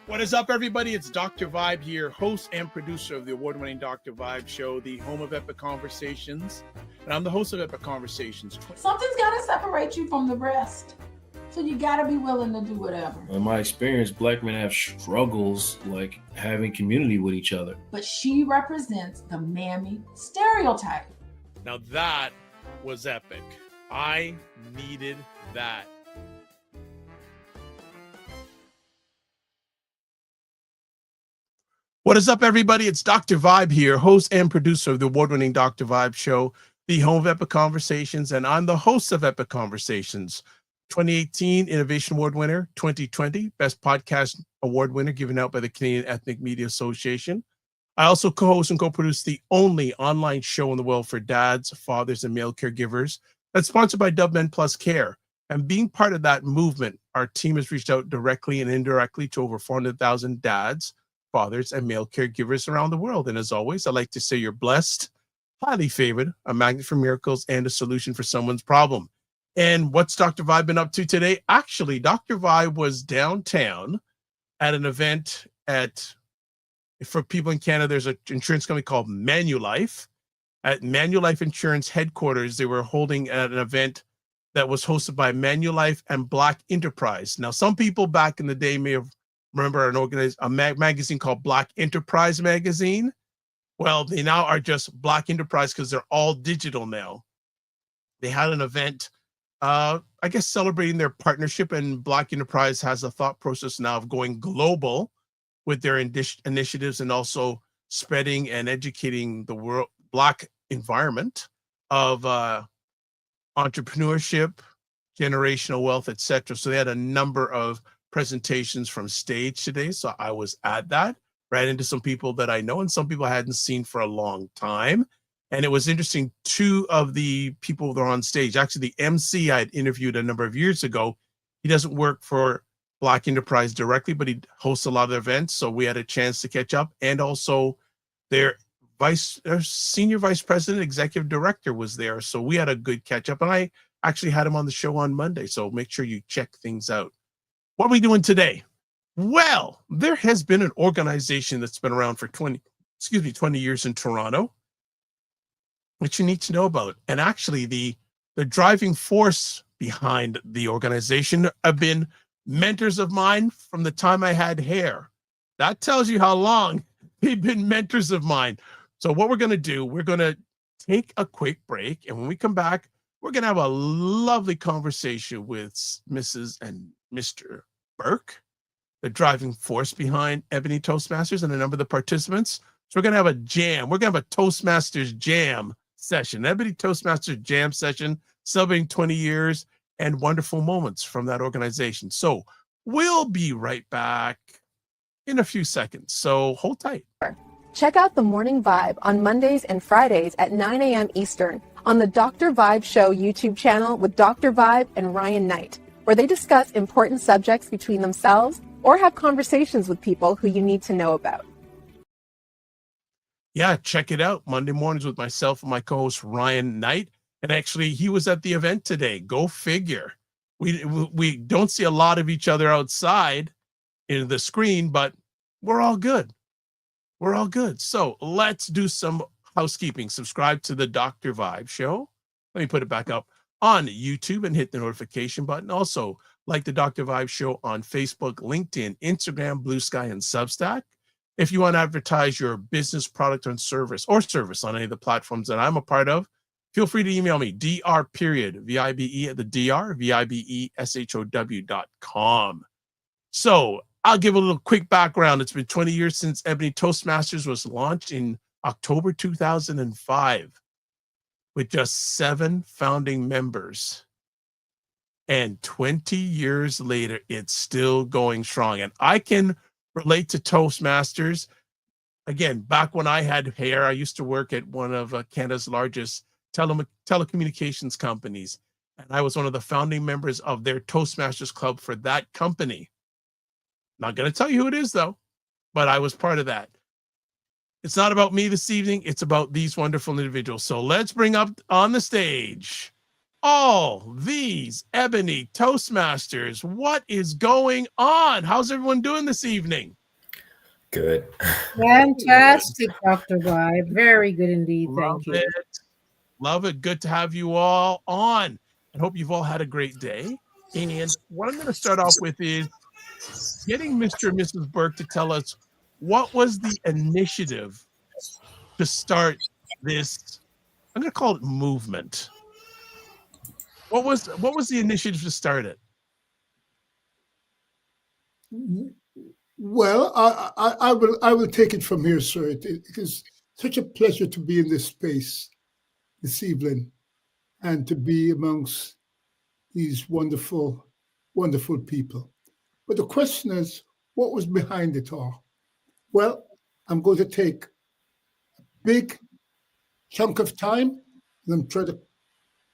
What is up, everybody? It's Dr. Vibe here, host and producer of the award-winning Dr. Vibe show, the home of epic conversations. And I'm the host of Epic Conversations. Something's got to separate you from the rest. So you got to be willing to do whatever. In my experience, black men have struggles like having community with each other. But she represents the mammy stereotype. Now that was epic. I needed that. What is up, everybody? It's Dr. Vibe here, host and producer of the award-winning Dr. Vibe show, the home of Epic Conversations, and I'm the host of Epic Conversations. 2018 Innovation Award winner, 2020 Best Podcast Award winner given out by the Canadian Ethnic Media Association. I also co-host and co-produce the only online show in the world for dads, fathers, and male caregivers that's sponsored by Dub Men Plus Care. And being part of that movement, our team has reached out directly and indirectly to over 400,000 dads, fathers, and male caregivers around the world. And as always, I like to say you're blessed, highly favored, a magnet for miracles, and a solution for someone's problem. And what's Dr. Vibe been up to today? Actually, Dr. Vibe was downtown at an event for people in Canada, there's an insurance company called Manulife. At Manulife Insurance headquarters, they were holding an event that was hosted by Manulife and Black Enterprise. Now, some people back in the day may have remember a magazine called Black Enterprise magazine. Well, they now are just Black Enterprise because they're all digital now. They had an event, I guess, celebrating their partnership, and Black Enterprise has a thought process now of going global with their initiatives and also spreading and educating the world Black environment of entrepreneurship, generational wealth, etc. So they had a number of presentations from stage today. So I was at that, ran into some people that I know and some people I hadn't seen for a long time. And it was interesting. Two of the people that are on stage, actually the MC I had interviewed a number of years ago, he doesn't work for Black Enterprise directly, but he hosts a lot of events. So we had a chance to catch up. And also their senior vice president, executive director was there. So we had a good catch up, and I actually had him on the show on Monday. So make sure you check things out. What are we doing today? Well, there has been an organization that's been around for 20 years in Toronto, which you need to know about. And actually, the driving force behind the organization have been mentors of mine from the time I had hair. That tells you how long they've been mentors of mine. So what we're going to do, we're going to take a quick break. And when we come back, we're going to have a lovely conversation with Mrs. and Mr. Burke, the driving force behind Ebony Toastmasters, and a number of the participants. So we're going to have a jam. We're going to have a Toastmasters jam session, Ebony Toastmasters jam session, celebrating 20 years and wonderful moments from that organization. So we'll be right back in a few seconds. So hold tight. Check out The Morning Vibe on Mondays and Fridays at 9 a.m. Eastern on the Dr. Vibe Show YouTube channel with Dr. Vibe and Ryan Knight, where they discuss important subjects between themselves or have conversations with people who you need to know about. Yeah, check it out. Monday mornings with myself and my co-host Ryan Knight. And actually, he was at the event today. Go figure. We don't see a lot of each other outside in the screen, but we're all good. We're all good. So let's do some housekeeping. Subscribe to the Dr. Vibe Show. Let me put it back up on YouTube and hit the notification button. Also, like the Dr. Vibe Show on Facebook, LinkedIn, Instagram, Blue Sky, and Substack. If you want to advertise your business, product, or service on any of the platforms that I'm a part of, feel free to email me, dr.vibe at the dr.vibeshow.com. So I'll give a little quick background. It's been 20 years since Ebony Toastmasters was launched in October 2005 with just 7 founding members. And 20 years later, it's still going strong. And I can relate to Toastmasters. Again, back when I had hair, I used to work at one of Canada's largest telecommunications companies. And I was one of the founding members of their Toastmasters Club for that company. Not going to tell you who it is, though, but I was part of that. It's not about me this evening. It's about these wonderful individuals. So let's bring up on the stage all these Ebony Toastmasters. What is going on? How's everyone doing this evening? Good. Fantastic, Dr. Y. Very good indeed. Love Thank you. it. Love it. Good to have you all on. I hope you've all had a great day. And what I'm going to start off with is getting Mr. and Mrs. Burke to tell us what was the initiative to start this, I'm going to call it movement. What was the initiative to start it? Well, I will take it from here, sir. It is such a pleasure to be in this space this evening and to be amongst these wonderful, wonderful people. But the question is, what was behind it all? Well, I'm going to take a big chunk of time and I'm trying to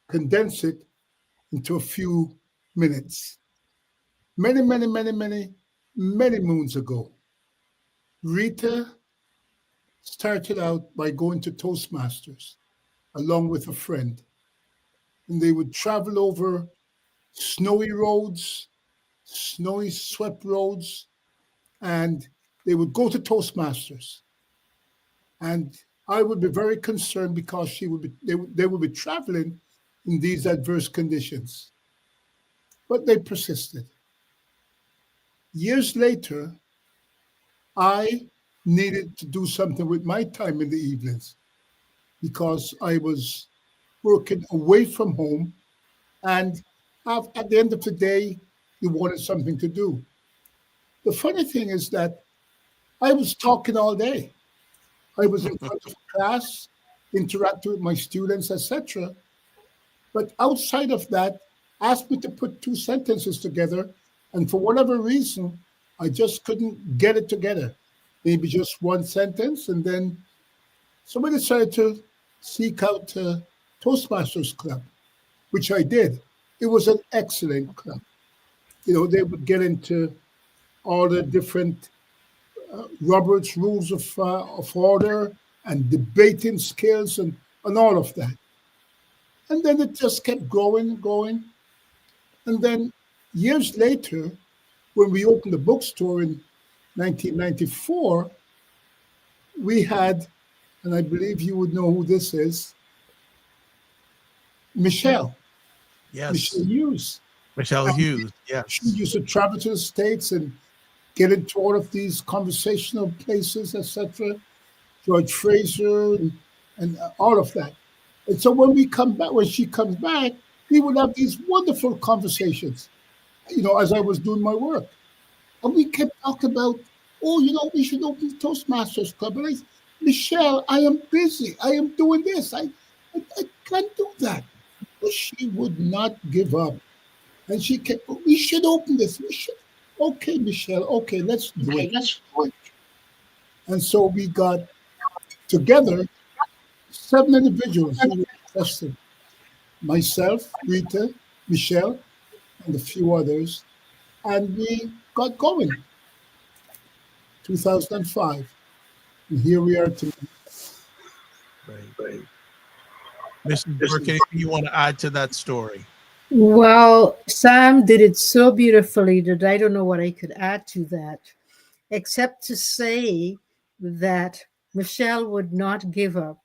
condense it into a few minutes. Many moons ago, Rita started out by going to Toastmasters along with a friend. And they would travel over snowy roads, snowy swept roads, and they would go to Toastmasters. And I would be very concerned because they would be traveling in these adverse conditions. But they persisted. Years later, I needed to do something with my time in the evenings because I was working away from home. And at the end of the day, you wanted something to do. The funny thing is that I was talking all day. I was in front of class, interacting with my students, etc. But outside of that, asked me to put two sentences together. And for whatever reason, I just couldn't get it together. Maybe just one sentence. And then somebody decided to seek out a Toastmasters Club, which I did. It was an excellent club. You know, they would get into all the different Robert's rules of order and debating skills and all of that. And then it just kept going. And then years later, when we opened the bookstore in 1994, we had, and I believe you would know who this is, Michelle. Yes. Michelle Hughes. Michelle Hughes. Yes. She used to travel to the States and get into all of these conversational places, etc. George Fraser and all of that. And so when she comes back, we would have these wonderful conversations, you know, as I was doing my work. And we kept talking about, we should open the Toastmasters Club. And Michelle, I am busy. I am doing this. I can't do that. But she would not give up. And she kept, we should open this. We should. Okay, Michelle. Okay, let's do it. And so we got together 7 individuals who were interested. Myself, Rita, Michelle, and a few others. And we got going. 2005. And here we are today. Right. Mr. Burke, anything you want to add to that story? Well, Sam did it so beautifully that I don't know what I could add to that, except to say that Michelle would not give up.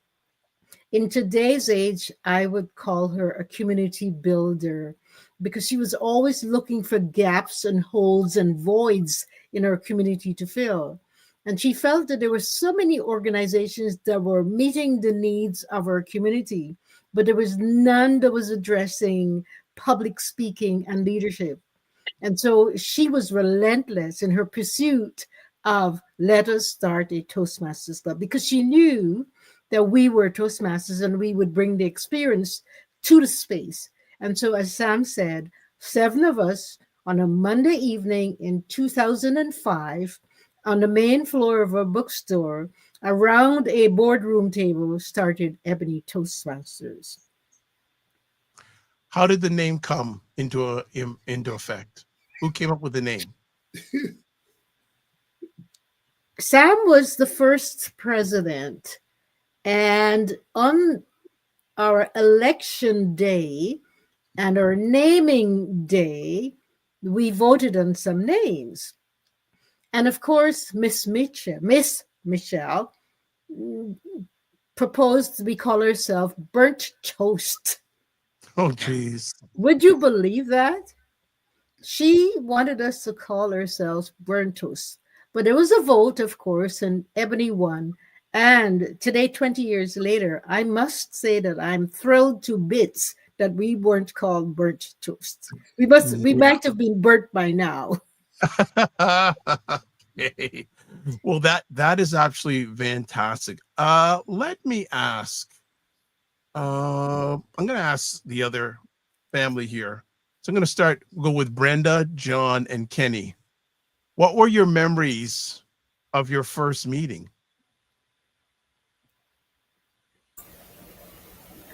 In today's age, I would call her a community builder because she was always looking for gaps and holes and voids in our community to fill. And she felt that there were so many organizations that were meeting the needs of our community, but there was none that was addressing public speaking and leadership. And so she was relentless in her pursuit of let us start a Toastmasters Club because she knew that we were Toastmasters and we would bring the experience to the space. And so, as Sam said, 7 of us on a Monday evening in 2005 on the main floor of a bookstore around a boardroom table started Ebony Toastmasters. How did the name come into effect? Who came up with the name? Sam was the first president. And on our election day, And our naming day, we voted on some names. And of course, Miss Michelle proposed we call herself Burnt Toast. Oh, geez. Would you believe that? She wanted us to call ourselves Burnt Toast. But there was a vote, of course, and Ebony won. And today, 20 years later, I must say that I'm thrilled to bits that we weren't called Burnt Toast. We might have been burnt by now. Okay. Well, that is actually fantastic. Let me ask. I'm going to ask the other family here. So I'm going to go with Brenda, John, and Kenny. What were your memories of your first meeting?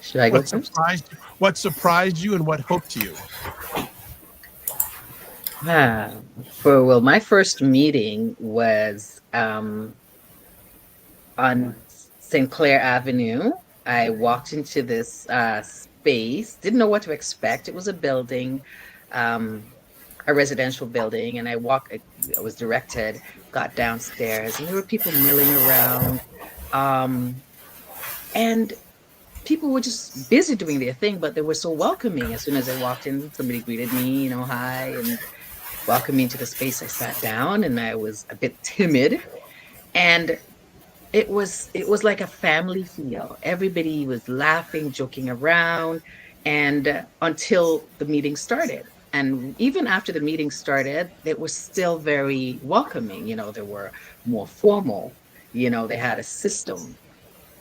Should I go first? What surprised you and what hooked you? Well, my first meeting was on St. Clair Avenue. I walked into this space, didn't know what to expect. It was a building, a residential building, and I was directed, got downstairs, and there were people milling around. And people were just busy doing their thing, but they were so welcoming. As soon as I walked in, somebody greeted me, hi, and welcomed me into the space. I sat down, and I was a bit timid, and it was like a family feel. Everybody was laughing, joking around, and until the meeting started. And even after the meeting started, it was still very welcoming. They were more formal. They had a system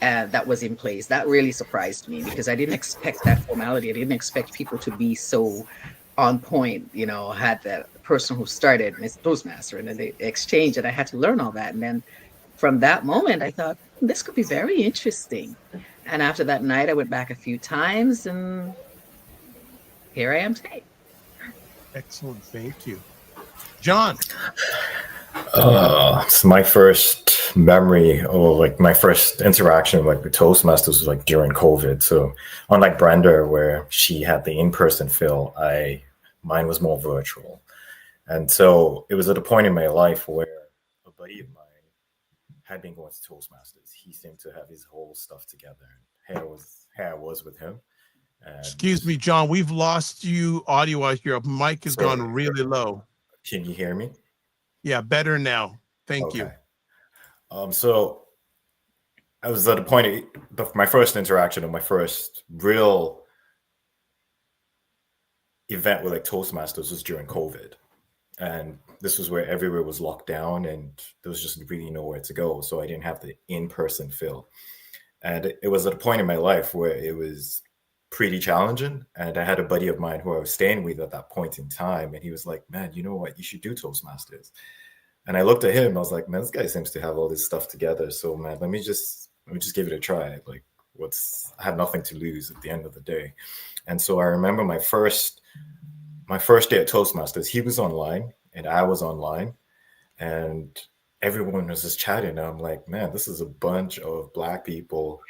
that was in place. That really surprised me because I didn't expect that formality. I didn't expect people to be so on point. Had that person who started Miss Toastmaster, and then they exchanged, and I had to learn all that. And then from that moment, I thought this could be very interesting. And after that night, I went back a few times, and here I am today. Excellent, thank you, John. So my first memory, or my first interaction with Toastmasters was during COVID. So unlike Brenda, where she had the in-person feel, mine was more virtual. And so it was at a point in my life where a buddy of mine had been going to Toastmasters. He seemed to have his whole stuff together. Here I was with him. And excuse me, John, we've lost you audio-wise. Your mic has gone really low. Can you hear me? Yeah, better now. Thank you. So I was at a point of my first interaction, and my first real event with Toastmasters was during COVID. And this was where everywhere was locked down and there was just really nowhere to go. So I didn't have the in-person feel. And it was at a point in my life where it was pretty challenging. And I had a buddy of mine who I was staying with at that point in time. And he was like, man, you know what? You should do Toastmasters. And I looked at him. I was like, man, this guy seems to have all this stuff together. So, man, let me just give it a try. I have nothing to lose at the end of the day. And so I remember my first day at Toastmasters, he was online and I was online, and everyone was just chatting. And I'm like, man, this is a bunch of Black people,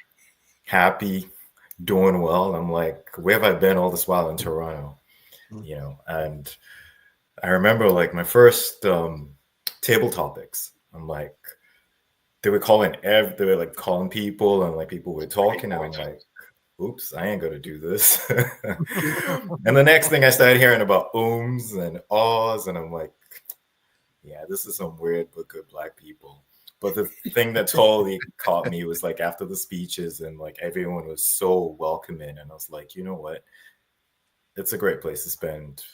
happy, doing well. I'm like, where have I been all this while in Toronto? And I remember my first table topics. I'm like, they were calling people, and people were talking, and I'm like, oops, I ain't gonna do this. And the next thing I started hearing about ums and ahs, and I'm like, yeah, this is some weird but good Black people. But the thing that totally caught me was after the speeches, and everyone was so welcoming, and I was like, you know what? It's a great place to spend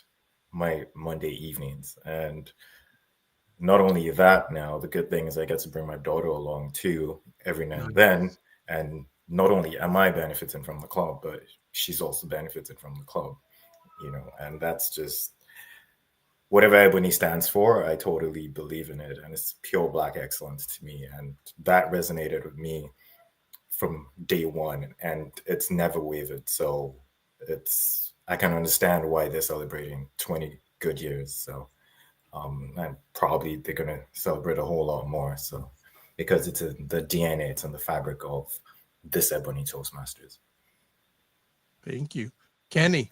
my Monday evenings. And not only that, now the good thing is I get to bring my daughter along too every now and then. And not only am I benefiting from the club, but she's also benefiting from the club, and that's just whatever Ebony stands for. I totally believe in it, and it's pure Black excellence to me. And that resonated with me from day one, and it's never wavered. So I can understand why they're celebrating 20 good years. So, and probably they're going to celebrate a whole lot more. So, because it's the DNA, it's in the fabric of this Ebony Toastmasters. Thank you. Kenny.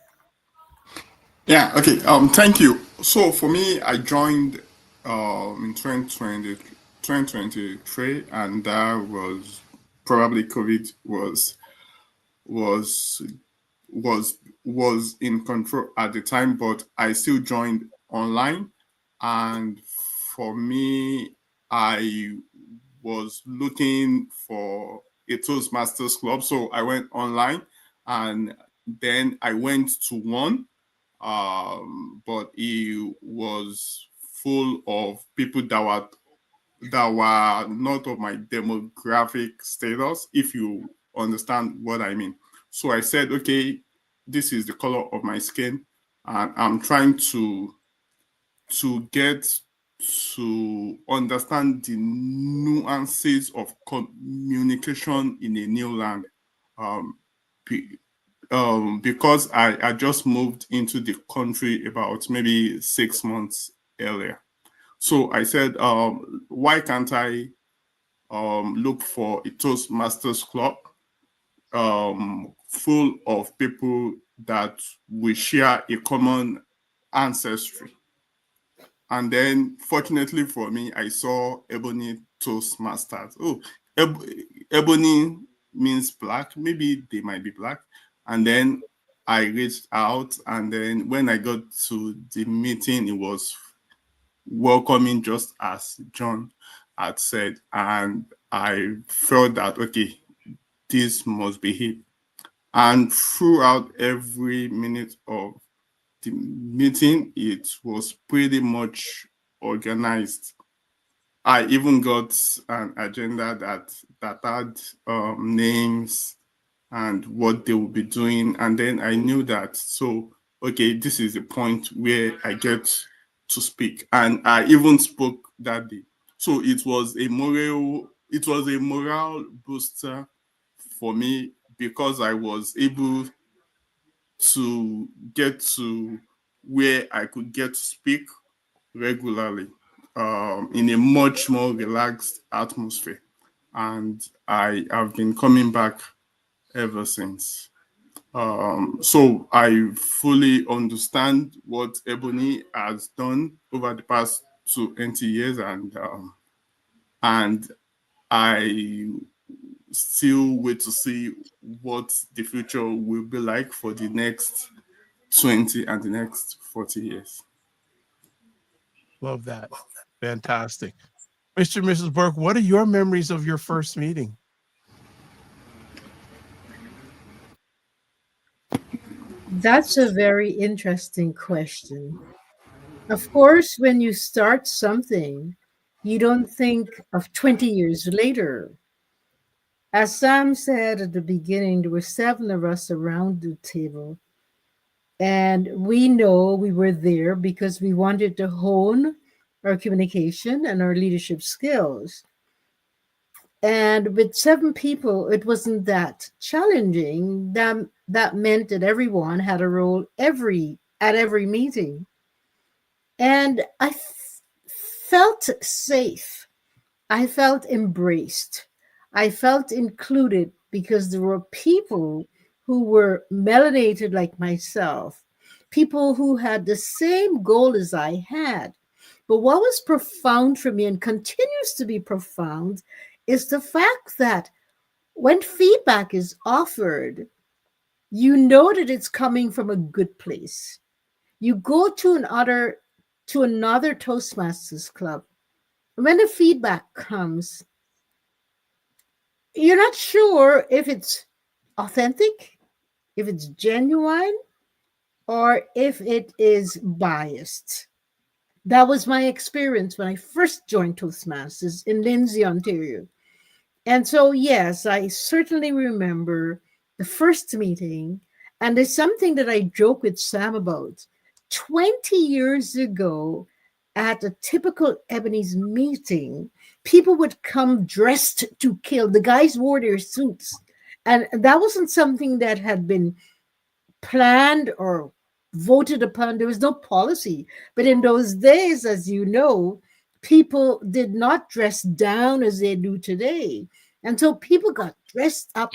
Yeah, okay. Thank you. So for me, I joined in 2023, and that was probably COVID was was was in control at the time, but I still joined online. And for me, I was looking for a Toastmasters club, so I went online, and then I went to one, but it was full of people that were not of my demographic status, if you understand what I mean. So I said, okay, this is the color of my skin, and I'm trying to get to understand the nuances of communication in a new land. Um, be- because I just moved into the country about maybe 6 months earlier. So I said, why can't I look for a Toastmasters club full of people that we share a common ancestry? And then, fortunately for me, I saw Ebony Toastmasters. Oh, Ebony means black. Maybe they might be black. And then I reached out, and then when I got to the meeting, it was welcoming, just as John had said. And I felt that, okay, this must be it. And throughout every minute of the meeting, it was pretty much organized. I even got an agenda that had names and what they will be doing, and then I knew that. So, okay, this is the point where I get to speak, and I even spoke that day. So it was a morale booster for me, because I was able to get to where I could get to speak regularly, in a much more relaxed atmosphere. And I have been coming back ever since. So I fully understand what Ebony has done over the past 20 years, and I still wait to see what the future will be like for the next 20 and the next 40 years. Love that. Fantastic. Mr. and Mrs. Burke, what are your memories of your first meeting? That's a very interesting question. Of course, when you start something, you don't think of 20 years later. As Sam said at the beginning, there were 7 of us around the table. And we know we were there because we wanted to hone our communication and our leadership skills. And with 7 people, it wasn't that challenging. That meant that everyone had a role at every meeting. And I felt safe. I felt embraced. I felt included because there were people who were melanated like myself, people who had the same goal as I had. But what was profound for me and continues to be profound is the fact that when feedback is offered, you know that it's coming from a good place. You go to another Toastmasters club. When the feedback comes, you're not sure if it's authentic, if it's genuine, or if it is biased. That was my experience when I first joined Toastmasters in Lindsay, Ontario. And so, yes, I certainly remember the first meeting. And there's something that I joke with Sam about. 20 years ago, at a typical Ebony's meeting, people would come dressed to kill. The guys wore their suits. And that wasn't something that had been planned or voted upon. There was no policy. But in those days, as you know, people did not dress down as they do today. And so people got dressed up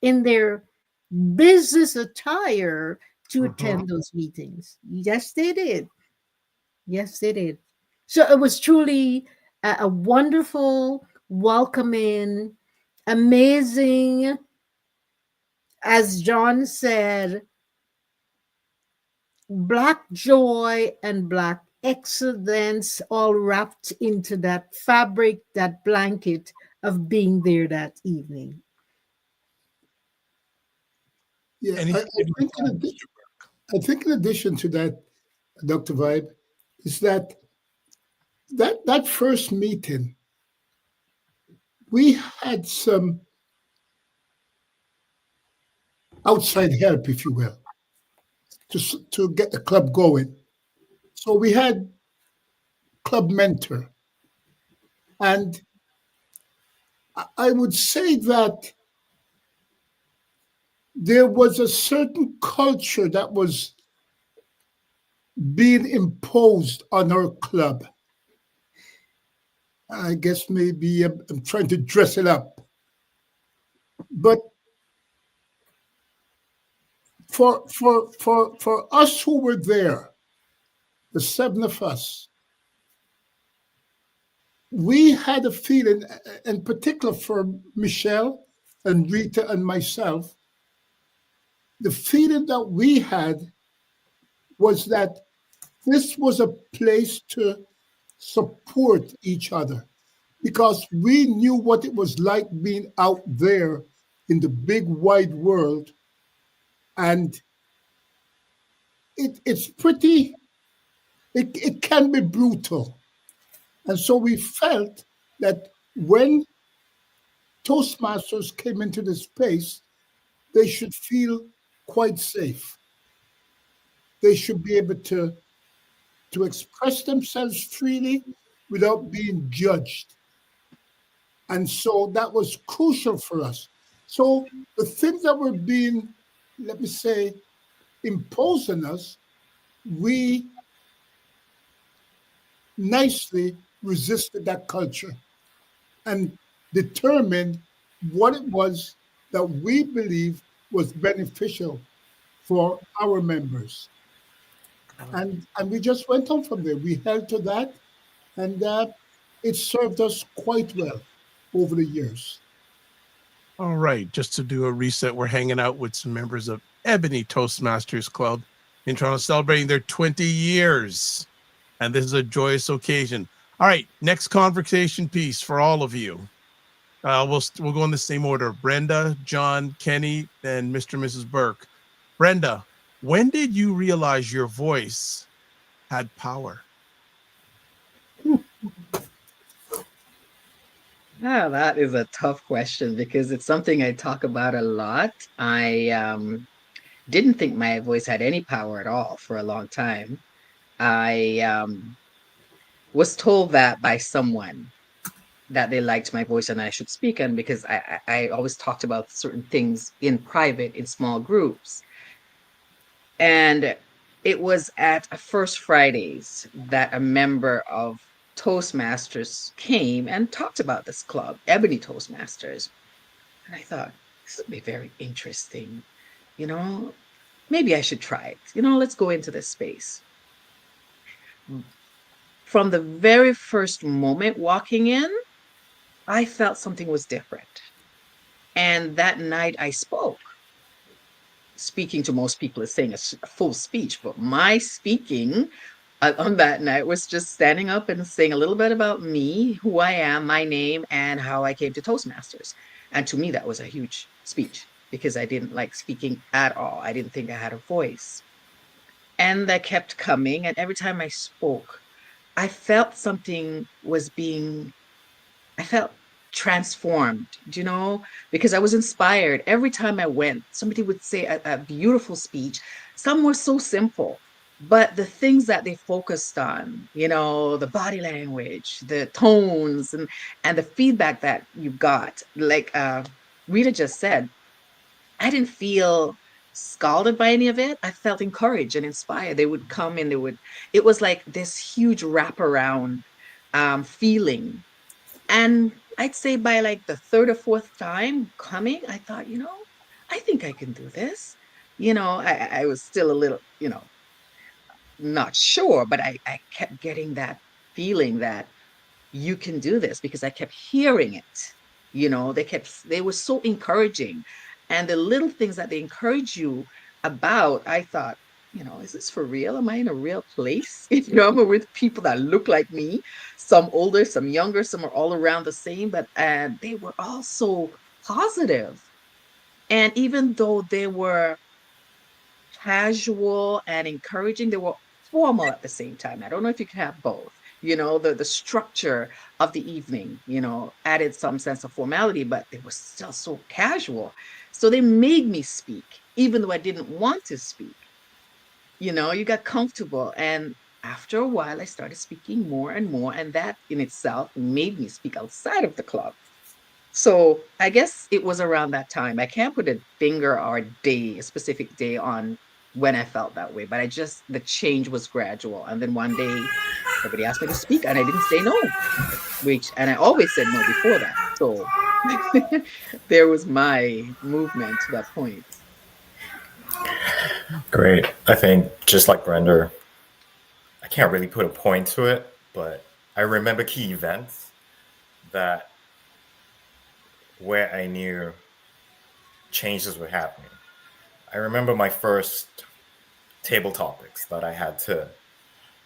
in their business attire to Mhm. attend those meetings. Yes, they did. Yes, they did. So it was truly a wonderful, welcoming, amazing, as John said, black joy and black excellence all wrapped into that fabric, that blanket of being there that evening. Yeah, Anything you'd like to add, Mr. I think in addition to that, Dr. Vibe, is that that first meeting, we had some outside help, if you will, to get the club going. So we had club mentor, and I would say that there was a certain culture that was being imposed on our club. I guess maybe I'm trying to dress it up, but for us who were there, the seven of us, we had a feeling, in particular for Michelle and Rita and myself, the feeling that we had was that this was a place to support each other because we knew what it was like being out there in the big wide world. And it's pretty, it can be brutal. And so we felt that when Toastmasters came into the space, they should feel quite safe. They should be able to express themselves freely without being judged. And so that was crucial for us. So the things that were being, let me say, imposed on us, we nicely resisted that culture and determined what it was that we believe was beneficial for our members. And we just went on from there. We held to that, and it served us quite well over the years. All right, just to do a reset, we're hanging out with some members of Ebony Toastmasters Club in Toronto, celebrating their 20 years. And this is a joyous occasion. All right, next conversation piece for all of you. We'll go in the same order. Brenda, John, Kenny, and Mr. and Mrs. Burke. Brenda, when did you realize your voice had power? Ah, that is a tough question because it's something I talk about a lot. I didn't think my voice had any power at all for a long time. I was told that by someone that they liked my voice and I should speak, and because I always talked about certain things in private in small groups. And it was at a First Fridays that a member of Toastmasters came and talked about this club, Ebony Toastmasters. And I thought, this would be very interesting. You know, maybe I should try it. You know, let's go into this space. From the very first moment walking in, I felt something was different. And that night I spoke. Speaking to most people is saying a full speech, but my speaking on that night was just standing up and saying a little bit about me, who I am, my name, and how I came to Toastmasters. And to me, that was a huge speech because I didn't like speaking at all. I didn't think I had a voice. And that kept coming. And every time I spoke, I felt something was being, I felt transformed, you know, because I was inspired. Every time I went, somebody would say a beautiful speech. Some were so simple, but the things that they focused on, you know, the body language, the tones, and the feedback that you got, like Rita just said, I didn't feel scalded by any of it. I felt encouraged and inspired. They would come and it was like this huge wraparound feeling. And I'd say by like the third or fourth time coming, I thought, you know, I think I can do this. I was still a little, not sure, but I kept getting that feeling that you can do this because I kept hearing it. They were so encouraging. And the little things that they encourage you about, I thought, is this for real? Am I in a real place? I'm with people that look like me, some older, some younger, some are all around the same, but they were all so positive. And even though they were casual and encouraging, they were formal at the same time. I don't know if you can have both. The structure of the evening, added some sense of formality, but they were still so casual. So they made me speak, even though I didn't want to speak. You got comfortable. And after a while, I started speaking more and more. And that in itself made me speak outside of the club. So I guess it was around that time. I can't put a finger or a specific day on when I felt that way, but the change was gradual. And then one day somebody asked me to speak and I didn't say no, and I always said no before that. So there was my movement to that point. Great. I think just like Brenda, I can't really put a point to it, but I remember key events where I knew changes were happening. I remember my first table topics that I had to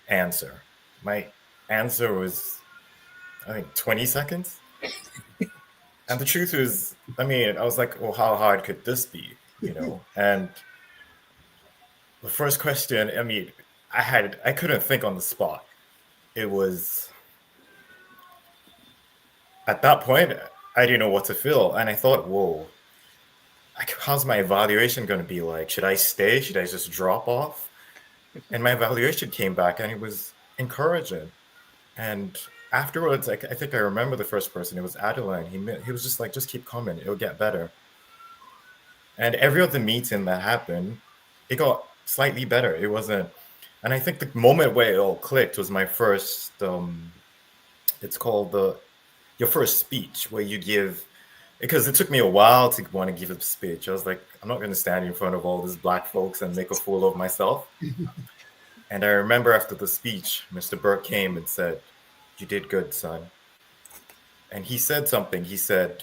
answer. My answer was, I think, 20 seconds. And the truth is, I was like, well, how hard could this be? And the first question, I couldn't think on the spot. It was, at that point, I didn't know what to feel. And I thought, whoa, how's my evaluation going to be like? Should I stay? Should I just drop off? And my evaluation came back and it was encouraging. And afterwards, I think I remember the first person. It was Adeline. He was just like, just keep coming. It'll get better. And every other meeting that happened, it got slightly better. It wasn't. And I think the moment where it all clicked was my first, it's called your first speech, where you give, because it took me a while to want to give a speech. I was like, I'm not going to stand in front of all these Black folks and make a fool of myself. And I remember after the speech, Mr. Burke came and said, "You did good, son." And he said something. He said,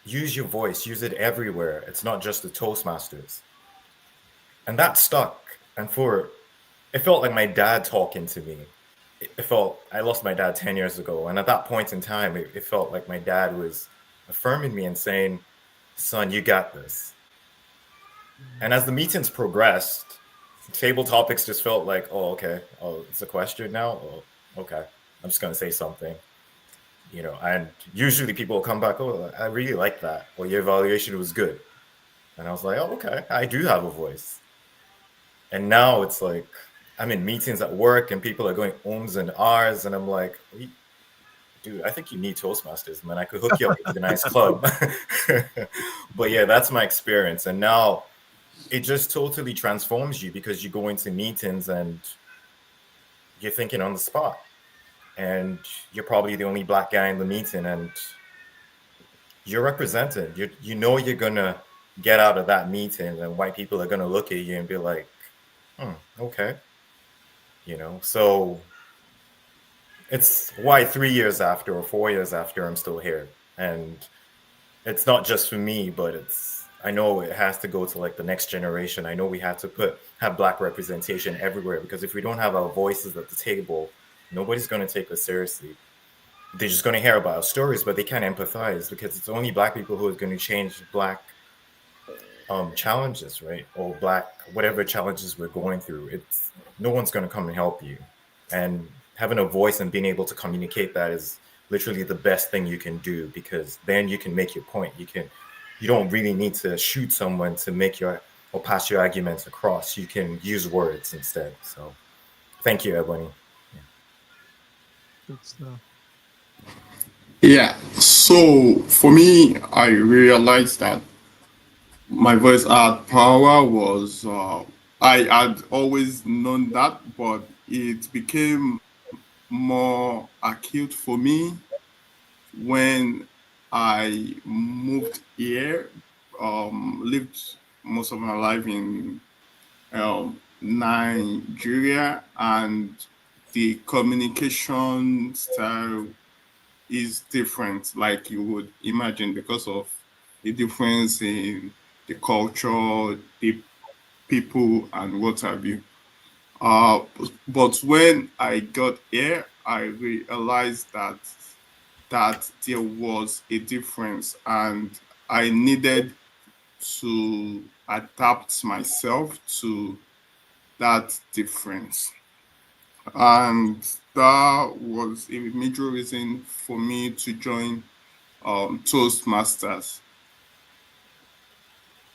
use your voice, use it everywhere. It's not just the Toastmasters. And that stuck. And it felt like my dad talking to me. I lost my dad 10 years ago. And at that point in time, it felt like my dad was affirming me and saying, "Son, you got this." And as the meetings progressed, table topics just felt like, oh, okay. Oh, it's a question now? Oh, okay. I'm just going to say something. And usually people will come back, "Oh, I really like that." Or your evaluation was good. And I was like, oh, okay, I do have a voice. And now it's like, I'm in meetings at work and people are going ums and ahs. And I'm like, dude, I think you need Toastmasters, man. I could hook you up with a nice club. But yeah, that's my experience. And now it just totally transforms you because you go into meetings and you're thinking on the spot. And you're probably the only Black guy in the meeting and you're represented. You're going to get out of that meeting and white people are going to look at you and be like, okay. So it's why 3 years after or 4 years after I'm still here. And it's not just for me, but I know it has to go to like the next generation. I know we have to have Black representation everywhere, because if we don't have our voices at the table, nobody's going to take us seriously. They're just going to hear about our stories, but they can't empathize, because it's only Black people who are going to change Black challenges, right? Or Black, whatever challenges we're going through. No one's going to come and help you. And having a voice and being able to communicate that is literally the best thing you can do, because then you can make your point. You don't really need to shoot someone to pass your arguments across. You can use words instead. So thank you, Ebony. Good stuff. Yeah. So for me, I realized that my voice had power was, I had always known that, but it became more acute for me when I moved here, lived most of my life in Nigeria, and the communication style is different, like you would imagine, because of the difference in the culture, the people, and what have you. Uh, but when I got here, I realized that there was a difference, and I needed to adapt myself to that difference. And that was a major reason for me to join Toastmasters.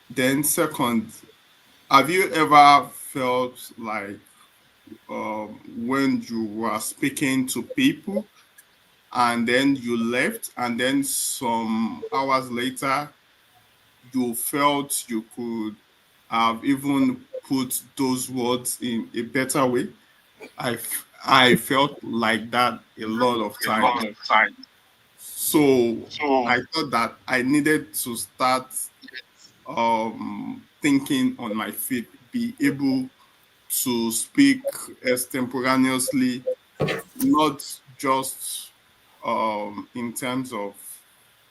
Then, second, have you ever felt like when you were speaking to people and then you left, and then some hours later, you felt you could have even put those words in a better way? I felt like that a lot of times. So I thought that I needed to start thinking on my feet, be able to speak extemporaneously, not just in terms of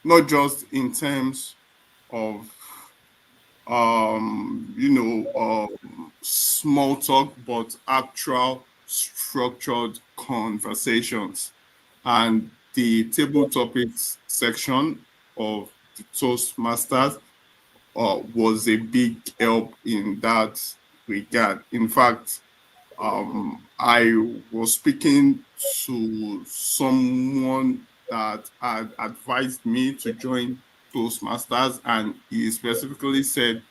not just in terms of small talk, but actual structured conversations. And the table topics section of the Toastmasters was a big help in that regard. In fact, I was speaking to someone that had advised me to join Toastmasters, and he specifically said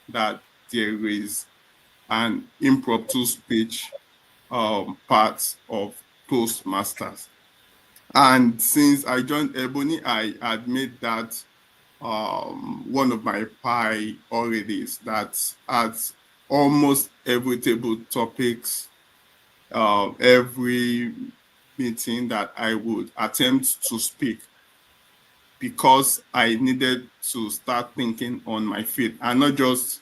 that there is an impromptu speech part of Toastmasters. And since I joined Ebony, I had made that one of my priorities, that at almost every table topics, every meeting that I would attempt to speak, because I needed to start thinking on my feet, and not just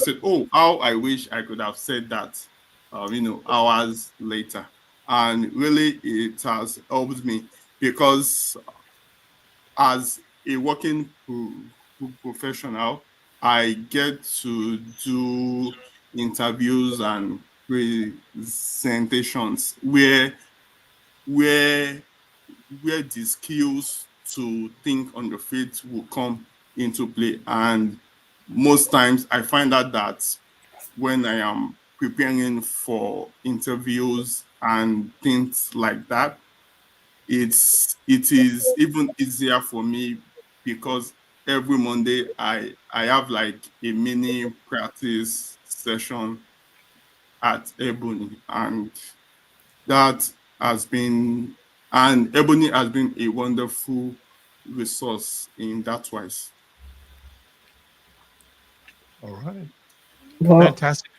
say, oh, how I wish I could have said that, hours later. And really, it has helped me, because as a working professional, I get to do interviews and presentations where where the skills to think on your feet will come into play. And most times I find out that when I am preparing for interviews and things like that, it is even easier for me, because every Monday I have like a mini practice session at Ebony, and that has been and Ebony has been a wonderful resource in that wise. All right. Well, Fantastic.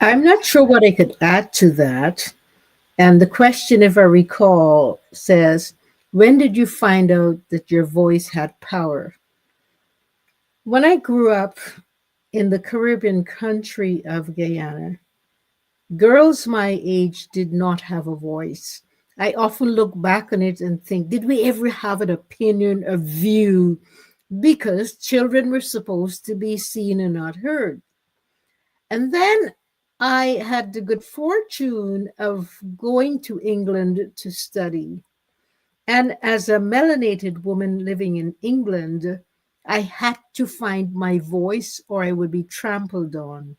I'm not sure what I could add to that. And the question, if I recall, says, when did you find out that your voice had power? When I grew up in the Caribbean country of Guyana, girls my age did not have a voice. I often look back on it and think, did we ever have an opinion, a view? Because children were supposed to be seen and not heard. And then I had the good fortune of going to England to study. And as a melanated woman living in England, I had to find my voice or I would be trampled on.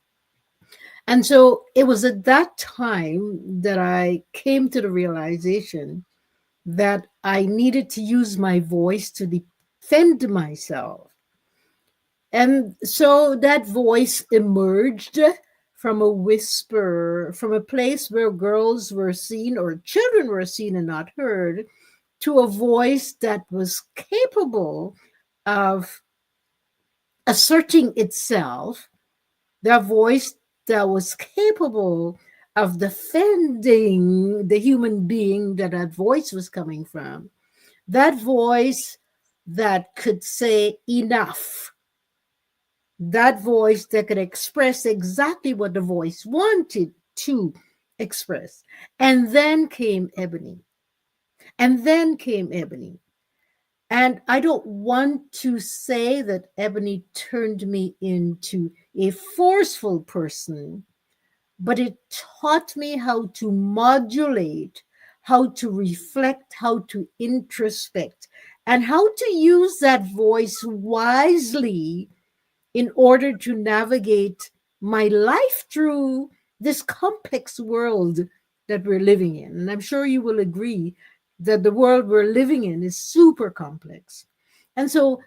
And so it was at that time that I came to the realization that I needed to use my voice to defend myself. And so that voice emerged from a whisper, from a place where girls were seen or children were seen and not heard, to a voice that was capable of asserting itself, the voice that was capable of defending the human being that voice was coming from, that voice that could say enough. That voice that could express exactly what the voice wanted to express. And then came Ebony. And then came Ebony. And I don't want to say that Ebony turned me into a forceful person, but it taught me how to modulate, how to reflect, how to introspect, and how to use that voice wisely in order to navigate my life through this complex world that we're living in. And I'm sure you will agree that the world we're living in is super complex. And so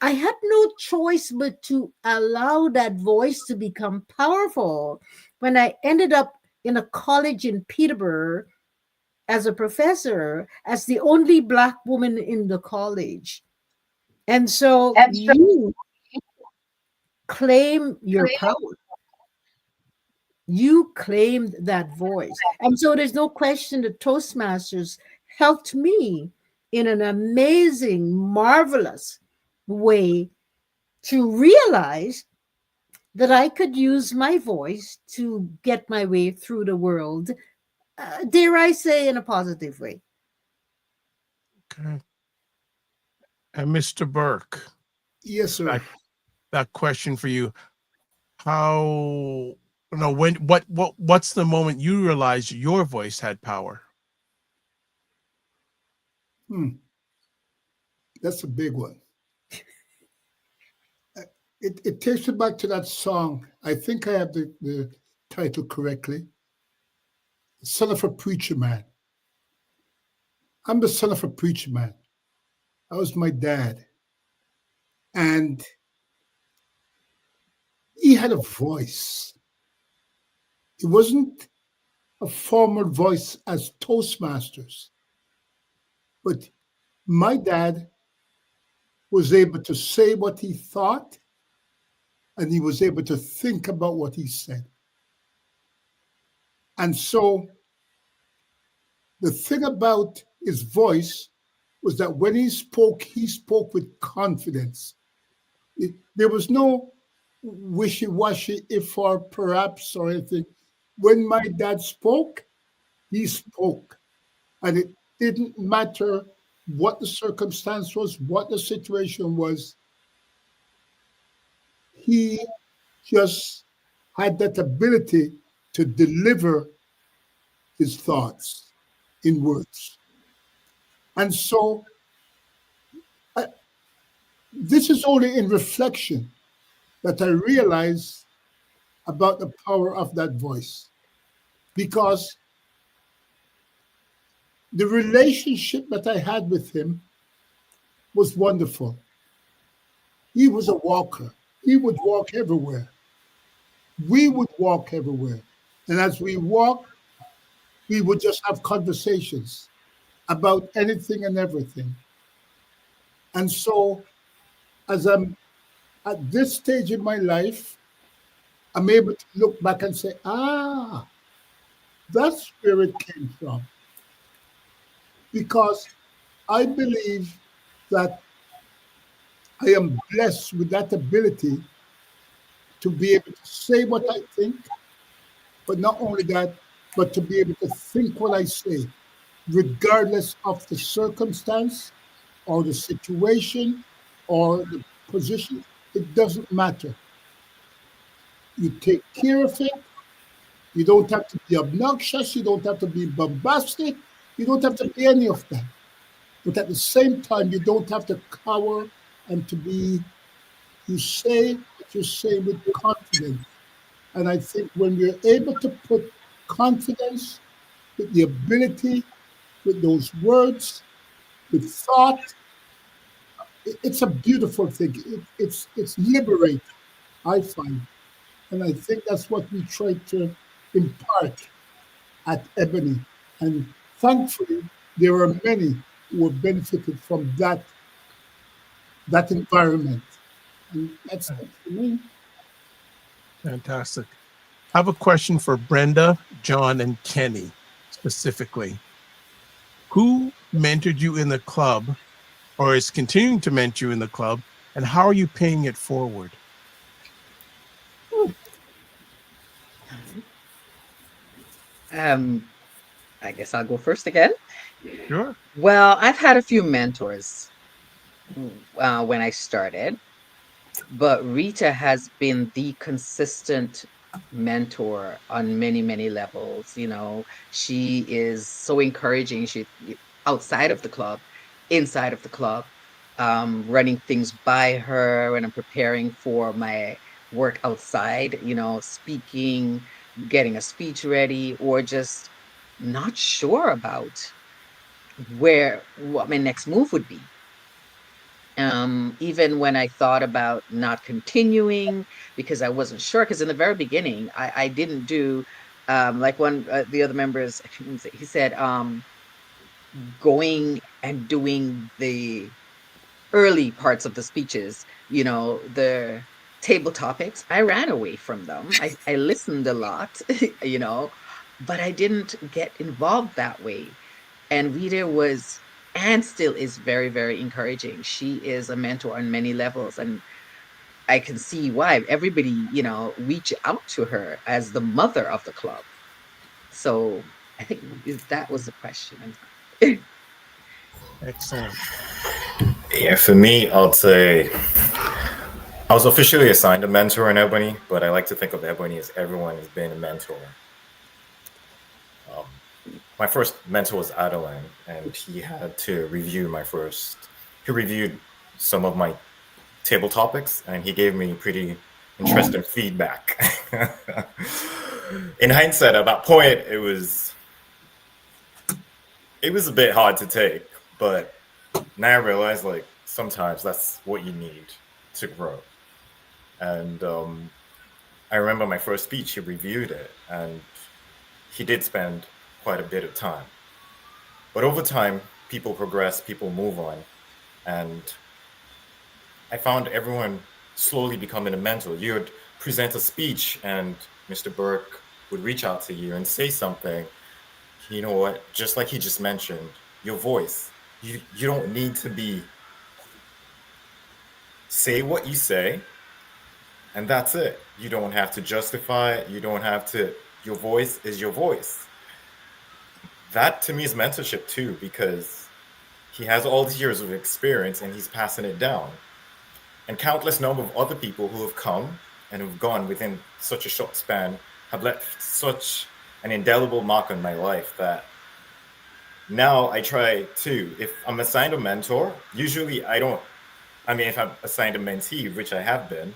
I had no choice but to allow that voice to become powerful when I ended up in a college in Peterborough as a professor, as the only Black woman in the college. And so you claim your power. You claimed that voice. And so there's no question that Toastmasters helped me in an amazing, marvelous way to realize that I could use my voice to get my way through the world, dare I say, in a positive way. Okay. And Mr. Burke, Yes, sir. that question for you. How, what's the moment you realized your voice had power? That's a big one. It takes me back to that song. I think I have the title correctly. Son of a Preacher Man. I'm the son of a preacher man. That was my dad. And he had a voice. It wasn't a formal voice as Toastmasters, but my dad was able to say what he thought, and he was able to think about what he said. And so the thing about his voice was that when he spoke with confidence. There was no wishy-washy if or perhaps or anything. When my dad spoke, he spoke. And it didn't matter what the circumstance was, what the situation was. He just had that ability to deliver his thoughts in words. And so this is only in reflection that I realize about the power of that voice, because the relationship that I had with him was wonderful. He was a walker. He would walk everywhere. We would walk everywhere. And as we walked, we would just have conversations about anything and everything. And so as I'm at this stage in my life, I'm able to look back and say, that's where it came from. Because I believe that I am blessed with that ability to be able to say what I think, but not only that, but to be able to think what I say, regardless of the circumstance or the situation or the position. It doesn't matter. You take care of it. You don't have to be obnoxious. You don't have to be bombastic. You don't have to be any of that. But at the same time, you don't have to cower and to be, you say what you say with confidence. And I think when we're able to put confidence with the ability, with those words, with thought, it's a beautiful thing. It's liberating, I find. And I think that's what we try to impart at Ebony. And thankfully, there are many who have benefited from that environment. And that's it for me. Fantastic. I have a question for Brenda, John, and Kenny specifically. Who mentored you in the club, or is continuing to mentor you in the club, and how are you paying it forward? I guess I'll go first again. Sure. Well, I've had a few mentors when I started, but Rita has been the consistent mentor on many, many levels. You know, she is so encouraging. She outside of the club, inside of the club, running things by her when I'm preparing for my work outside, you know, speaking, getting a speech ready, or just not sure about what my next move would be. Even when I thought about not continuing because I wasn't sure, because in the very beginning I didn't do like one the other members, he said going and doing the early parts of the speeches, you know, the table topics. I ran away from them. I listened a lot, you know, but I didn't get involved that way. And Rita was and still is very, very encouraging. She is a mentor on many levels, and I can see why everybody, you know, reach out to her as the mother of the club. So I think that was the question. Excellent. Yeah, for me, I'd say I was officially assigned a mentor in Ebony, but I like to think of Ebony as everyone has been a mentor. My first mentor was Adeline, and he had to review he reviewed some of my table topics, and he gave me pretty interesting feedback. In hindsight, at that point, it was a bit hard to take, but now I realize, like, sometimes that's what you need to grow. And I remember my first speech, he reviewed it, and he did spend quite a bit of time. But over time, people progress, people move on. And I found everyone slowly becoming a mentor. You would present a speech, and Mr. Burke would reach out to you and say something. You know what? Just like he just mentioned, your voice. You don't need to say what you say, and that's it. You don't have to justify it. You don't have to. Your voice is your voice. That to me is mentorship too, because he has all these years of experience and he's passing it down. And countless number of other people who have come and who've gone within such a short span have left such an indelible mark on my life that now I try to, if I'm assigned a mentor, usually if I'm assigned a mentee, which I have been,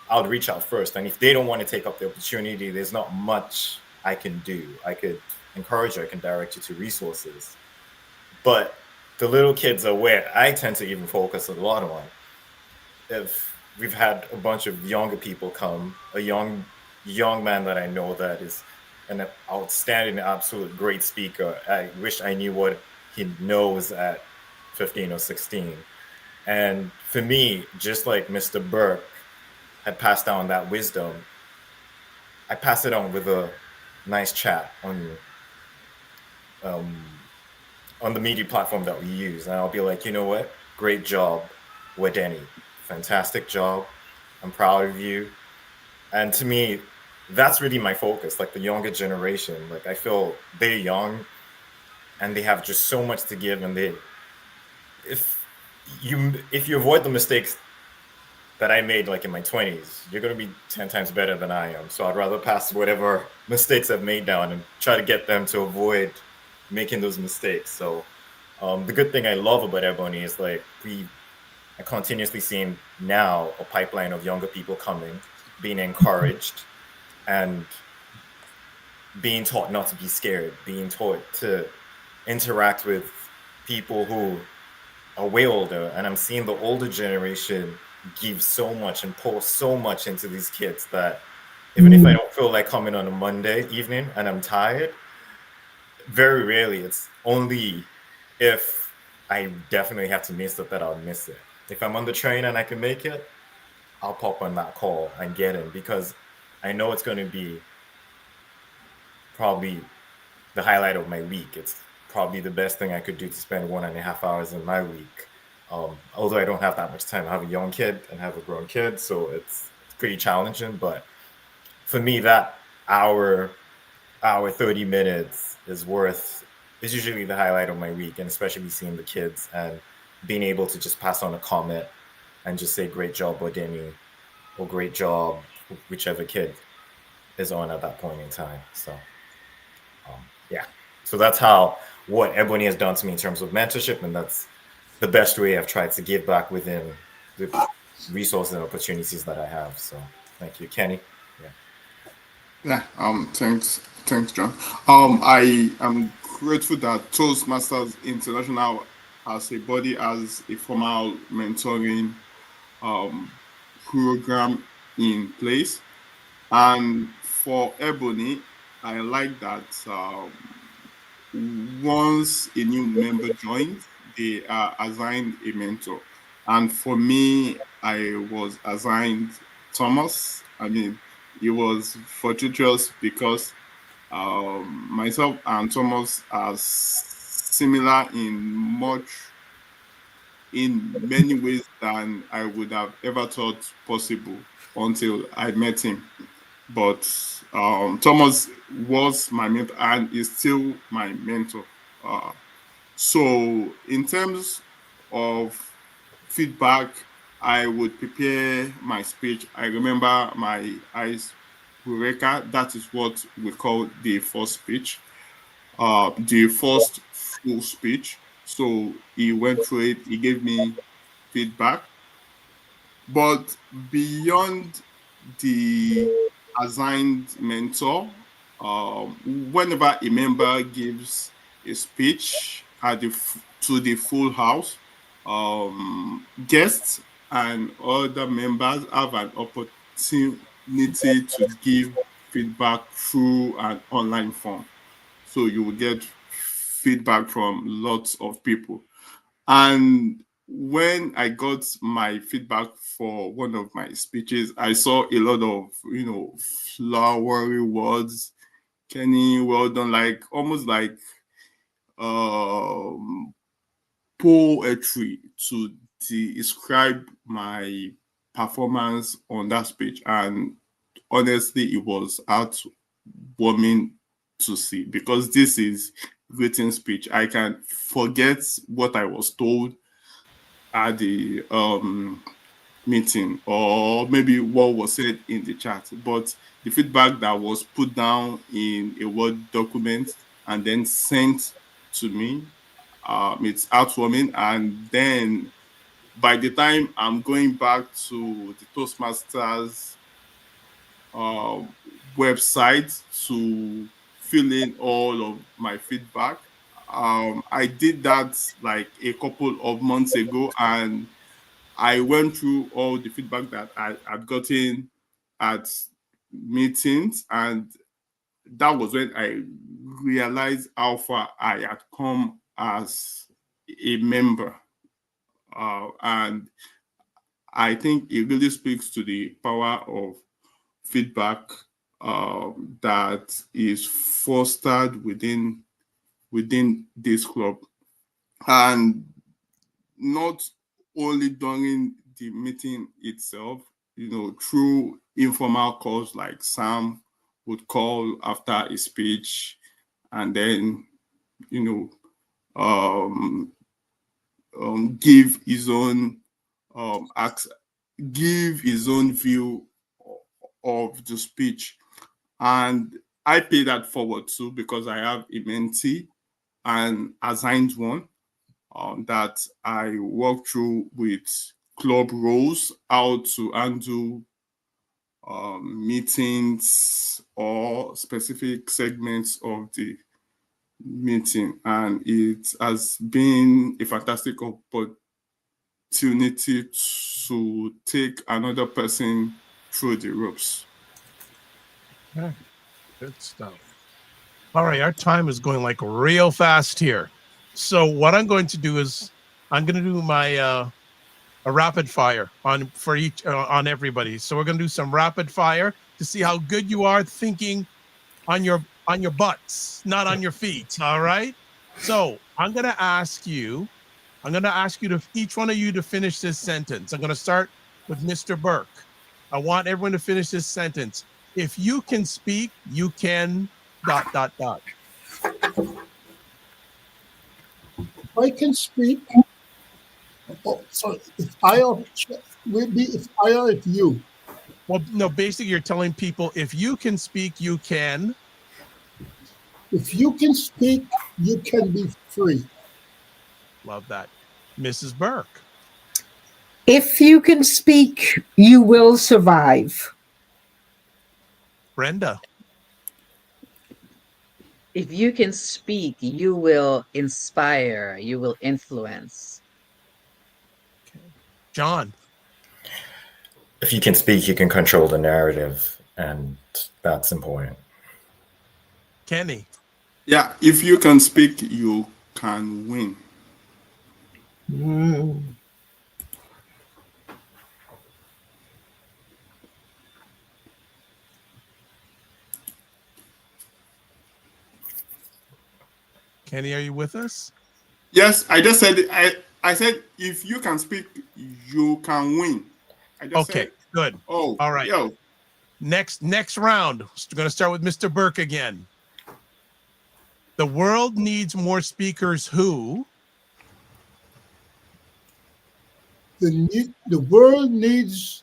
I'll reach out first. And if they don't want to take up the opportunity, there's not much I can do. I could encourage you, I can direct you to resources. But the little kids are where I tend to even focus a lot on. If we've had a bunch of younger people come, a young man that I know that is an outstanding, absolute great speaker. I wish I knew what he knows at 15 or 16. And for me, just like Mr. Burke had passed down that wisdom, I pass it on with a nice chat on the media platform that we use. And I'll be like, you know what? Great job, Wadeni. Fantastic job. I'm proud of you. And to me, that's really my focus, like the younger generation. Like I feel they're young and they have just so much to give. And if you avoid the mistakes that I made like in my 20s, you're going to be 10 times better than I am. So I'd rather pass whatever mistakes I've made down and try to get them to avoid making those mistakes. So the good thing I love about Ebony is like I continuously seeing now a pipeline of younger people coming, being encouraged and being taught not to be scared, being taught to interact with people who are way older. And I'm seeing the older generation give so much and pour so much into these kids that even if I don't feel like coming on a Monday evening and I'm tired, very rarely, it's only if I definitely have to miss it that I'll miss it. If I'm on the train and I can make it, I'll pop on that call and get in because I know it's going to be probably the highlight of my week. It's probably the best thing I could do to spend 1.5 hours in my week. Although I don't have that much time, I have a young kid and have a grown kid, so it's pretty challenging. But for me, that hour 30 minutes is usually the highlight of my week, and especially seeing the kids and being able to just pass on a comment and just say great job Bodeni or great job whichever kid is on at that point in time. So yeah, so that's what Ebony has done to me in terms of mentorship, and that's the best way I've tried to give back within the resources and opportunities that I have. So thank you, Kenny. Yeah. Thanks, John. I am grateful that Toastmasters International, as a body, has a formal mentoring program in place, and for Ebony, I like that once a new member joins, they are assigned a mentor. And for me, I was assigned Thomas. I mean, it was fortuitous because myself and Thomas are similar in many ways than I would have ever thought possible until I met him. But Thomas was my mentor and is still my mentor. So in terms of feedback, I would prepare my speech. I remember my icebreaker. That is what we call the first speech, the first full speech. So he went through it. He gave me feedback. But beyond the assigned mentor, whenever a member gives a speech to the full house, guests and other members have an opportunity to give feedback through an online form. So you will get feedback from lots of people. And when I got my feedback for one of my speeches, I saw a lot of, flowery words. Kenny, well done, like almost like poetry to describe my performance on that speech. And honestly, it was heartwarming to see, because this is written speech. I can forget what I was told at the meeting, or maybe what was said in the chat, but the feedback that was put down in a Word document and then sent to me, it's heartwarming. And then by the time I'm going back to the Toastmasters website to fill in all of my feedback, I did that like a couple of months ago, and I went through all the feedback that I had gotten at meetings, and that was when I realized how far I had come as a member. And I think it really speaks to the power of feedback that is fostered within this club. And not only during the meeting itself, through informal calls, like Sam would call after a speech and then, give his own view of the speech. And I pay that forward too, because I have a mentee and assigned one that I work through with club roles, how to handle meetings or specific segments of the meeting. And it has been a fantastic opportunity to take another person through the ropes. Yeah, good stuff. All right, our time is going like real fast here. So what I'm going to do is I'm going to do my a rapid fire on everybody. So we're going to do some rapid fire to see how good you are thinking on your butts, not on your feet. All right. So I'm going to ask you I'm going to ask you to, each one of you, to finish this sentence. I'm going to start with Mr. Burke. I want everyone to finish this sentence. If you can speak, you can ... If I can speak, oh, sorry, if I or will be if I or if you. Well, no, basically you're telling people if you can speak, you can. If you can speak, you can be free. Love that. Mrs. Burke. If you can speak, you will survive. Brenda. If you can speak, you will inspire, you will influence. Okay. John. If you can speak, you can control the narrative, and that's important. Kenny. Yeah, if you can speak, you can win. Kenny, are you with us? Yes, I just said I said if you can speak, you can win. I just Okay, said, good. oh, All right. yo. Next round. We're going to start with Mr. Burke again. The world needs more speakers who? The world needs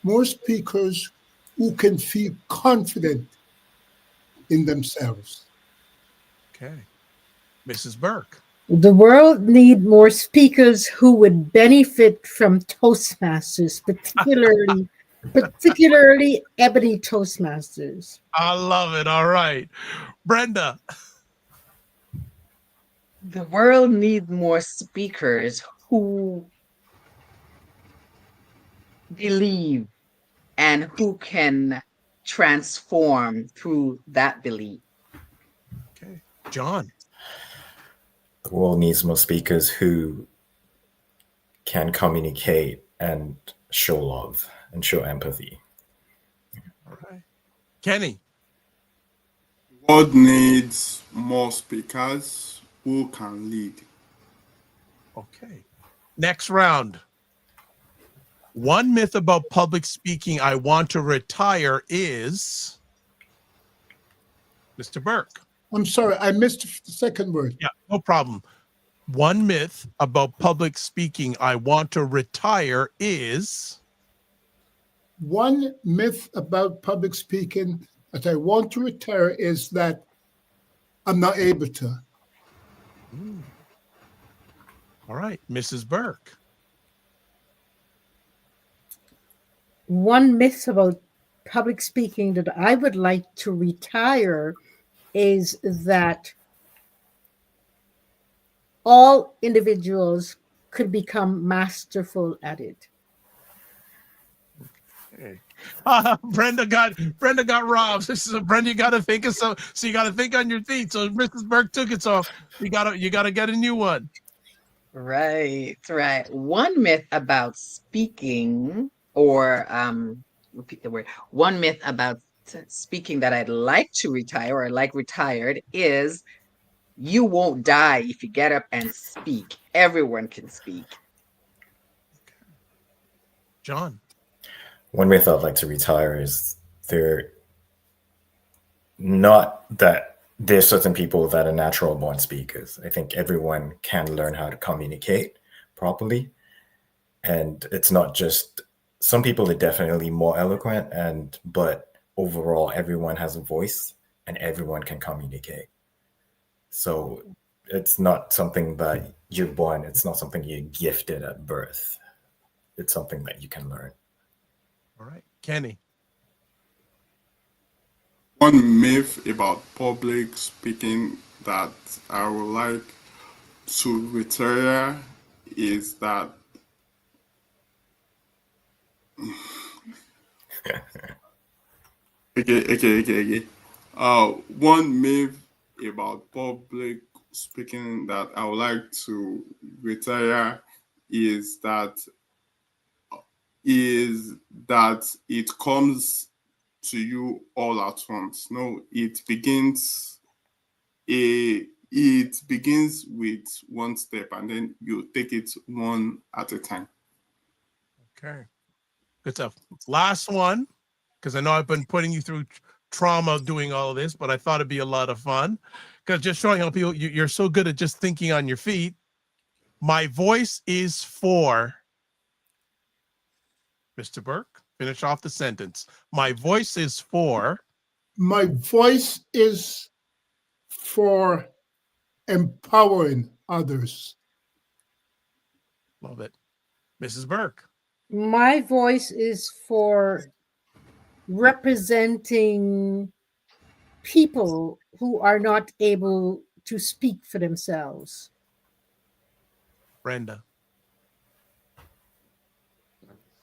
more speakers who can feel confident in themselves. Okay. Mrs. Burke. The world need more speakers who would benefit from Toastmasters, particularly Ebony Toastmasters. I love it. All right. Brenda. The world needs more speakers who believe and who can transform through that belief. Okay. John. The world needs more speakers who can communicate and show love and show empathy. All right. Kenny. The world needs more speakers who can lead. Okay. Next round. One myth about public speaking I want to retire is Mr. Burke. I'm sorry, I missed the second word. Yeah, no problem. One myth about public speaking I want to retire is One myth about public speaking that I want to retire is that I'm not able to. All right, Mrs. Burke. One myth about public speaking that I would like to retire is that all individuals could become masterful at it. Okay. Brenda got robbed. This is Brenda. You got to think of so you got to think on your feet. So Mrs. Burke took it. So you got to get a new one. Right. One myth about speaking, or repeat the word. One myth about speaking that I'd like to retire or like retired is you won't die if you get up and speak. Everyone can speak. John. One myth I'd like to retire is there's certain people that are natural born speakers. I think everyone can learn how to communicate properly. And it's not just, some people are definitely more eloquent, but overall everyone has a voice and everyone can communicate. So it's not something that you're born, it's not something you're gifted at birth. It's something that you can learn. All right, Kenny. One myth about public speaking that I would like to retire is that okay. One myth about public speaking that I would like to retire is that it comes to you all at once. No, it begins it begins with one step and then you take it one at a time. Okay. Good stuff. Last one, because I know I've been putting you through trauma doing all of this, but I thought it'd be a lot of fun. Because just showing how people, you're so good at just thinking on your feet. My voice is for Mr. Burke. Finish off the sentence. My voice is for. My voice is for empowering others. Love it. Mrs. Burke. My voice is for representing people who are not able to speak for themselves. Brenda.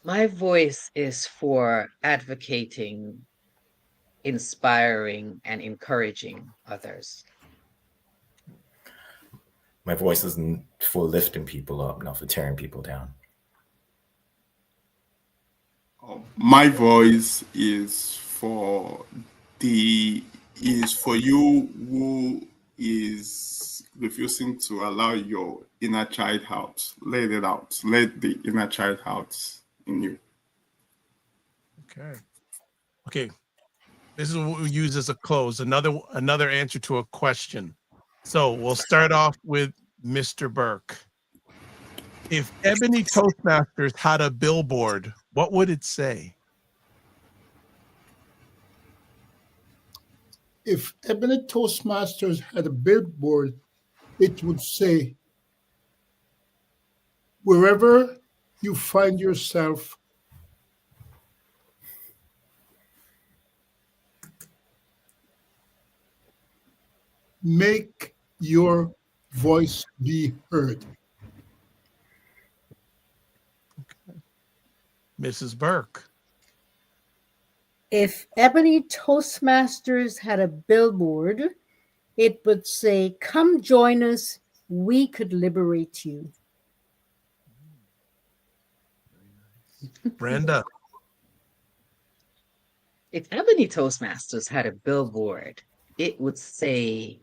My voice is for advocating, inspiring, and encouraging others. My voice isn't for lifting people up, not for tearing people down. My voice is for you who is refusing to allow your inner child out. Let it out. Let the inner child out in you. Okay. Okay. This is what we use as a close. Another answer to a question. So we'll start off with Mr. Burke. If Ebony Toastmasters had a billboard, what would it say? If Ebony Toastmasters had a billboard, it would say, wherever you find yourself, make your voice be heard. Okay. Mrs. Burke. If Ebony Toastmasters had a billboard, it would say, come join us, we could liberate you. Brenda. If Ebony Toastmasters had a billboard, it would say,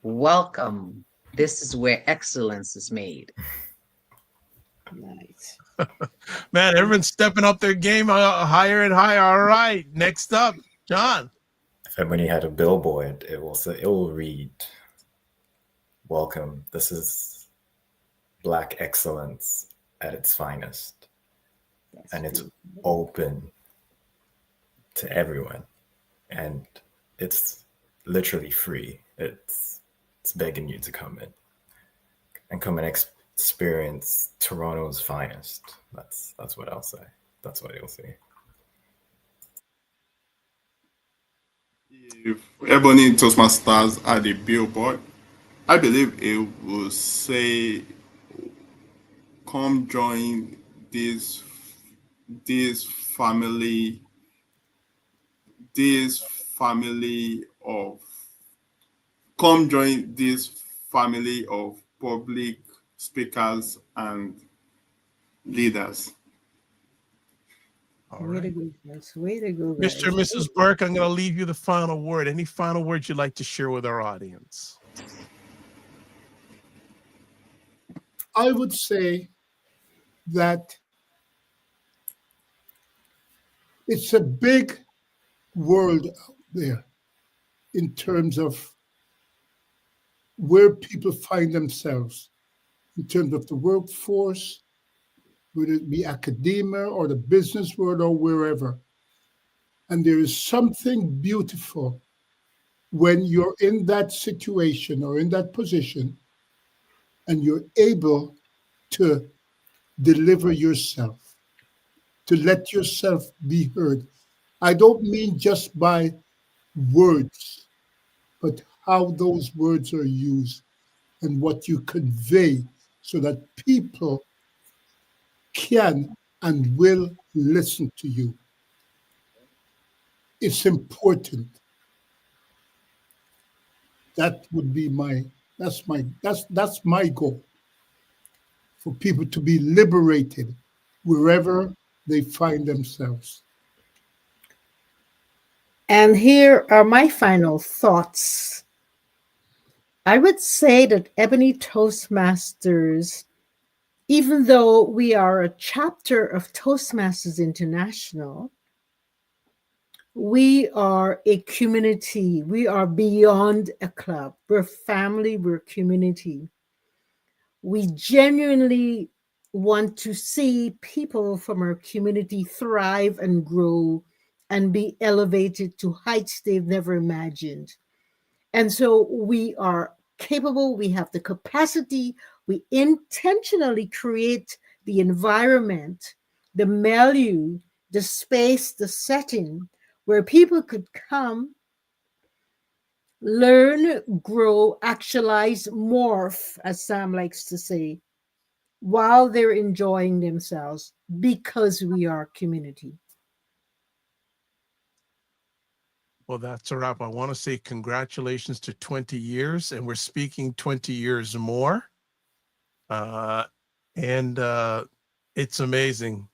welcome, this is where excellence is made. Nice. Man, everyone's stepping up their game higher and higher. All right. Next up, John. If Ebony had a billboard, it will read, welcome, this is Black excellence at its finest. And it's open to everyone. And it's literally free. It's begging you to come in and come and experience Toronto's finest. That's what I'll say. That's what you'll see. If Ebony Toastmasters had a billboard, I believe it will say, come join this family of public speakers and leaders. All Way right. to go, guys. Way to go, guys. Mr. and Mrs. Burke, I'm going to leave you the final word. Any final words you'd like to share with our audience? I would say that it's a big world out there in terms of where people find themselves, in terms of the workforce, whether it be academia or the business world or wherever. And there is something beautiful when you're in that situation or in that position and you're able to deliver yourself, to let yourself be heard. I don't mean just by words, but how those words are used and what you convey so that people can and will listen to you. It's important. That would be that's my goal, for people to be liberated wherever they find themselves. And here are my final thoughts. I would say that Ebony Toastmasters, even though we are a chapter of Toastmasters International, we are a community. We are beyond a club. We're family, we're community. We genuinely want to see people from our community thrive and grow and be elevated to heights they've never imagined. And so we are capable, we have the capacity, we intentionally create the environment, the milieu, the space, the setting where people could come, learn, grow, actualize, morph, as Sam likes to say, while they're enjoying themselves because we are community. Well, that's a wrap. I want to say congratulations to 20 years, and we're speaking 20 years more. And it's amazing.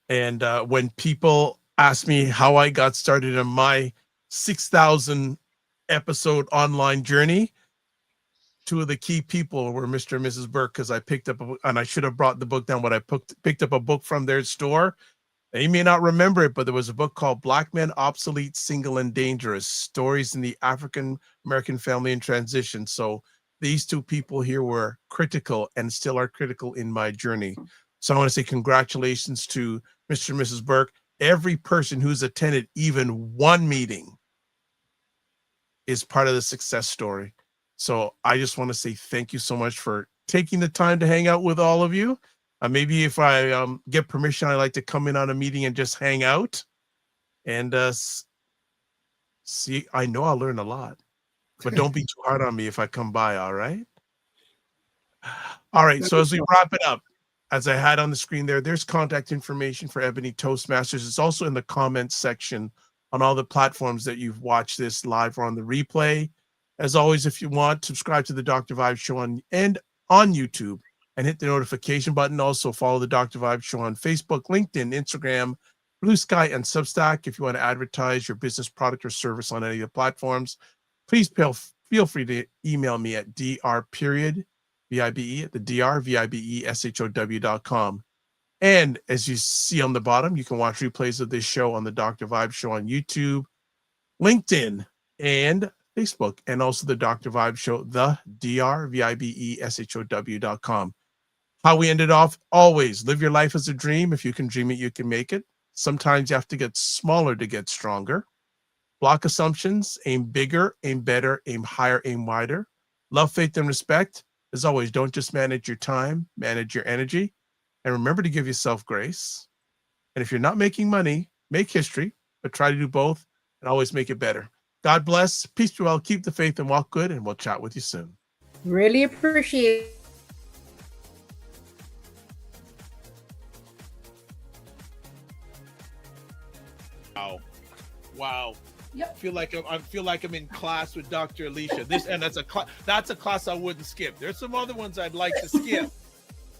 And when people ask me how I got started in my 6,000 episode online journey, two of the key people were Mr. and Mrs. Burke, because I picked up, and I should have brought the book down, but I picked up a book from their store. Now, you may not remember it, but there was a book called Black Men, Obsolete, Single, and Dangerous, Stories in the African American Family in Transition. So these two people here were critical and still are critical in my journey. So I want to say congratulations to Mr. and Mrs. Burke. Every person who's attended even one meeting is part of the success story. So I just want to say thank you so much for taking the time to hang out with all of you. Maybe if I get permission, I'd like to come in on a meeting and just hang out and see. I know I'll learn a lot, but don't be too hard on me if I come by. All right. All right. So as we wrap it up, as I had on the screen there's contact information for Ebony Toastmasters. It's also in the comments section on all the platforms that you've watched this live or on the replay. As always, if you want, subscribe to the Dr. Vibe Show on YouTube and hit the notification button. Also follow the Dr. Vibe Show on Facebook, LinkedIn, Instagram, Blue Sky, and Substack. If you want to advertise your business, product, or service on any of the platforms, please feel free to email me at dr.vibe@thedrvibeshow.com. And as you see on the bottom, you can watch replays of this show on the Dr. Vibe Show on YouTube, LinkedIn, and Facebook, and also the Dr. Vibe Show, the drvibeshow.com. How we ended off, always live your life as a dream. If you can dream it, you can make it. Sometimes you have to get smaller to get stronger. Block assumptions, aim bigger, aim better, aim higher, aim wider. Love, faith, and respect. As always, don't just manage your time, manage your energy. And remember to give yourself grace. And if you're not making money, make history, but try to do both and always make it better. God bless. Peace be well. Keep the faith and walk good. And we'll chat with you soon. Really appreciate it. Wow. Yep. I feel like I'm in class with Dr. Alicia. That's a class I wouldn't skip. There's some other ones I'd like to skip,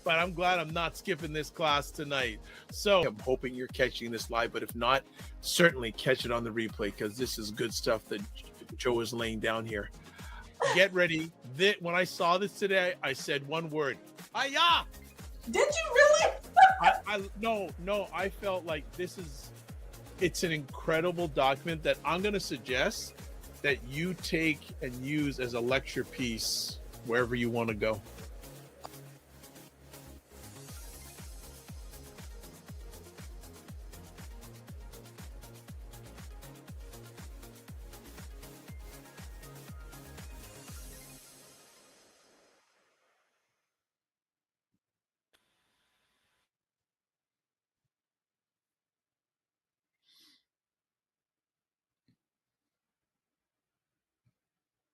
but I'm glad I'm not skipping this class tonight. So I'm hoping you're catching this live, but if not, certainly catch it on the replay, because this is good stuff that Joe is laying down here. Get ready. When I saw this today, I said one word. Hi-ya! Did you really? No, I felt like it's an incredible document that I'm going to suggest that you take and use as a lecture piece wherever you want to go.